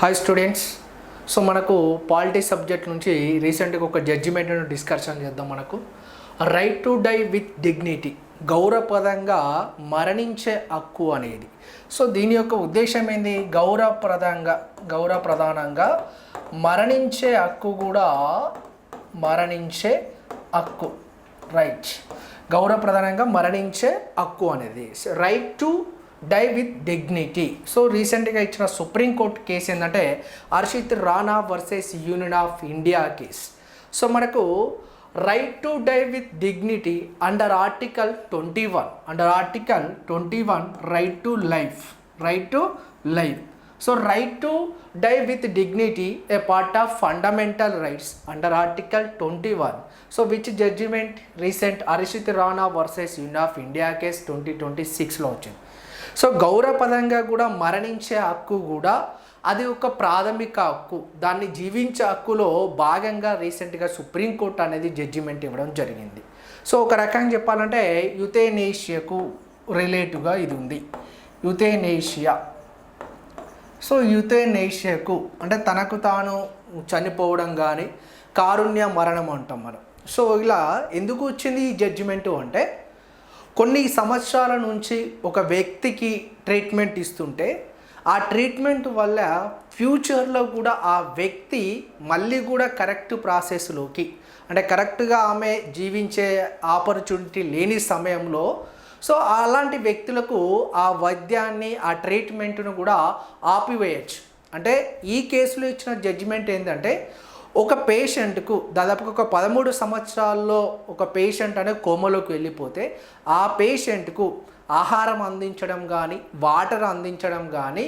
Hi students. So మనకు polity subject నుంచి రీసెంట్గా ఒక జడ్జిమెంట్ను డిస్కషన్ చేద్దాం. మనకు right to die with dignity, గౌరవప్రదంగా మరణించే హక్కు అనేది. సో దీని యొక్క ఉద్దేశం ఏంది? గౌరవప్రధానంగా మరణించే హక్కు కూడా మరణించే హక్కు రైట్, గౌరవప్రధానంగా మరణించే హక్కు అనేది right to die with dignity. So రీసెంట్గా ఇచ్చిన సుప్రీంకోర్టు కేసు ఏంటంటే Harshit Rana versus union of India case. So మనకు right to die with dignity under article 21 right to life. So right to die with dignity a part of fundamental rights under article 21. So which judgment recent Harshit Rana versus union of India case 2026లో వచ్చింది. సో గౌరవపదంగా కూడా మరణించే హక్కు కూడా అది ఒక ప్రాథమిక హక్కు, దాన్ని జీవించే హక్కులో భాగంగా రీసెంట్గా సుప్రీంకోర్టు అనేది జడ్జిమెంట్ ఇవ్వడం జరిగింది. సో ఒక రకంగా చెప్పాలంటే యుథేనేషియాకు రిలేటివ్గా ఇది ఉంది. యుథేనేషియాకు అంటే తనకు తాను చనిపోవడం కానీ కారుణ్య మరణం అంటాం మనం. సో ఇలా ఎందుకు వచ్చింది ఈ జడ్జిమెంటు అంటే, కొన్ని సంవత్సరాల నుంచి ఒక వ్యక్తికి ట్రీట్మెంట్ ఇస్తుంటే ఆ ట్రీట్మెంట్ వల్ల ఫ్యూచర్లో కూడా ఆ వ్యక్తి మళ్ళీ కూడా కరెక్ట్ ప్రాసెస్లోకి అంటే కరెక్ట్గా ఆమె జీవించే ఆపర్చునిటీ లేని సమయంలో సో అలాంటి వ్యక్తులకు ఆ వైద్యాన్ని ఆ ట్రీట్మెంట్ను కూడా ఆపివేయచ్చు. అంటే ఈ కేసులో ఇచ్చిన జడ్జిమెంట్ ఏంటంటే, ఒక పేషెంట్కు దాదాపుగా ఒక 13 సంవత్సరాల్లో ఒక పేషెంట్ అనేది కోమలోకి వెళ్ళిపోతే ఆ పేషెంట్కు ఆహారం అందించడం కానీ వాటర్ అందించడం కానీ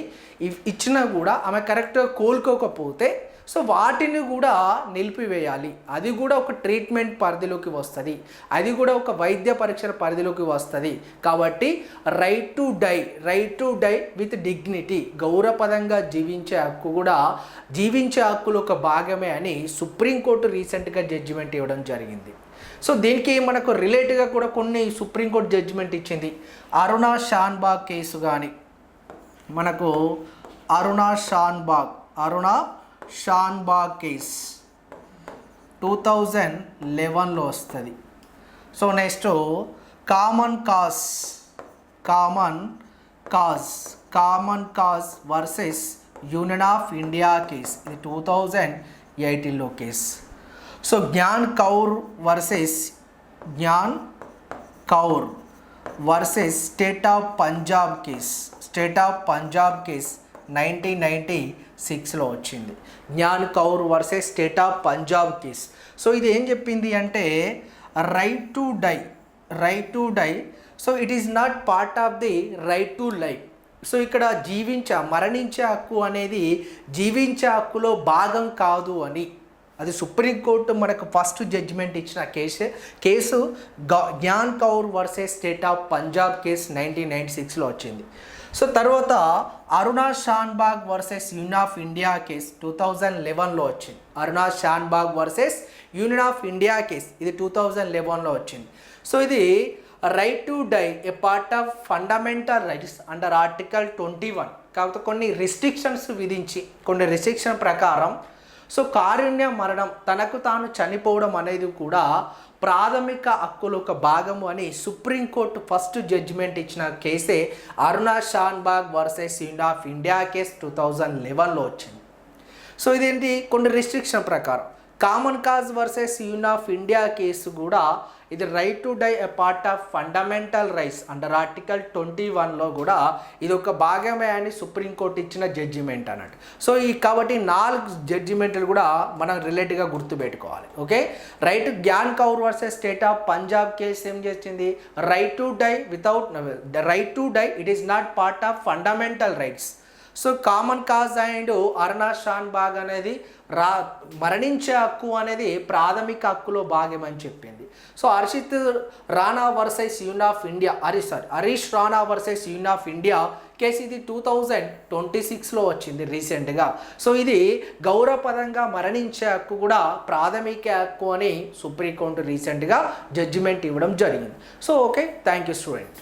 ఇచ్చినా కూడా ఆమె కరెక్ట్గా కోలుకోకపోతే సో వాటిని కూడా నిలిపివేయాలి. అది కూడా ఒక ట్రీట్మెంట్ పరిధిలోకి వస్తుంది, అది కూడా ఒక వైద్య పరీక్షల పరిధిలోకి వస్తుంది. కాబట్టి right to die with dignity, గౌరవపదంగా జీవించే హక్కు కూడా జీవించే హక్కులో ఒక భాగమే అని సుప్రీంకోర్టు రీసెంట్గా జడ్జిమెంట్ ఇవ్వడం జరిగింది. సో దీనికి మనకు రిలేటివ్గా కూడా కొన్ని సుప్రీంకోర్టు జడ్జిమెంట్ ఇచ్చింది. అరుణా షాన్బాగ్ కేసు కానీ మనకు అరుణా షాన్బాగ్ కేస్ 2011లో వస్తుంది. So next Common Cause versus union of India case, ఇది 2018లో case. So Gyan Kaur versus state of Punjab case 1996లో వచ్చింది. Gyan Kaur versus state of Punjab case. So ఇది ఏం చెప్పింది అంటే right to die so it is not part of the right to life. So ఇక్కడ మరణించే హక్కు అనేది జీవించే హక్కులో భాగం కాదు అని అది సుప్రీంకోర్టు మనకు ఫస్ట్ జడ్జిమెంట్ ఇచ్చిన case Gyan Kaur versus state of Punjab case 1996లో వచ్చింది. సో తర్వాత Aruna Shanbaug versus union of India case 2011లో వచ్చింది. Aruna Shanbaug versus union of India case ఇది 2011లో వచ్చింది. సో ఇది right to die a part of fundamental rights under article 21. కాకపోతే కొన్ని రిస్ట్రిక్షన్స్ విధించి కొన్ని రిస్ట్రిక్షన్ ప్రకారం సో కారుణ్య మరణం, తనకు తాను చనిపోవడం అనేది కూడా ప్రాథమిక హక్కులు ఒక భాగము అని సుప్రీంకోర్టు ఫస్ట్ జడ్జిమెంట్ ఇచ్చిన కేసే Aruna Shanbaug versus union of India case 2011లో వచ్చింది. సో ఇదేంటి, కొన్ని రిస్ట్రిక్షన్ ప్రకారం Common Cause versus union of India case కూడా ఇది right to die a part of fundamental rights under article 21లో కూడా ఇది ఒక భాగమే అని సుప్రీంకోర్టు ఇచ్చిన జడ్జిమెంట్ అన్నట్టు. సో కాబట్టి 4 జడ్జిమెంట్లు కూడా మనం రిలేటివ్గా గుర్తుపెట్టుకోవాలి. Okay, Gian Kaur versus state of Punjab case ఏం చేసింది, right to die it is not part of fundamental rights. So common cause and Aruna Shanbaug అనేది మరణించే హక్కు అనేది ప్రాథమిక హక్కులో భాగమని చెప్పింది. So Harish Rana versus union of India case ఇది 2026లో వచ్చింది రీసెంట్గా. సో ఇది గౌరవపదంగా మరణించే హక్కు కూడా ప్రాథమిక హక్కు అని సుప్రీంకోర్టు రీసెంట్గా జడ్జిమెంట్ ఇవ్వడం జరిగింది. So okay, thank you student.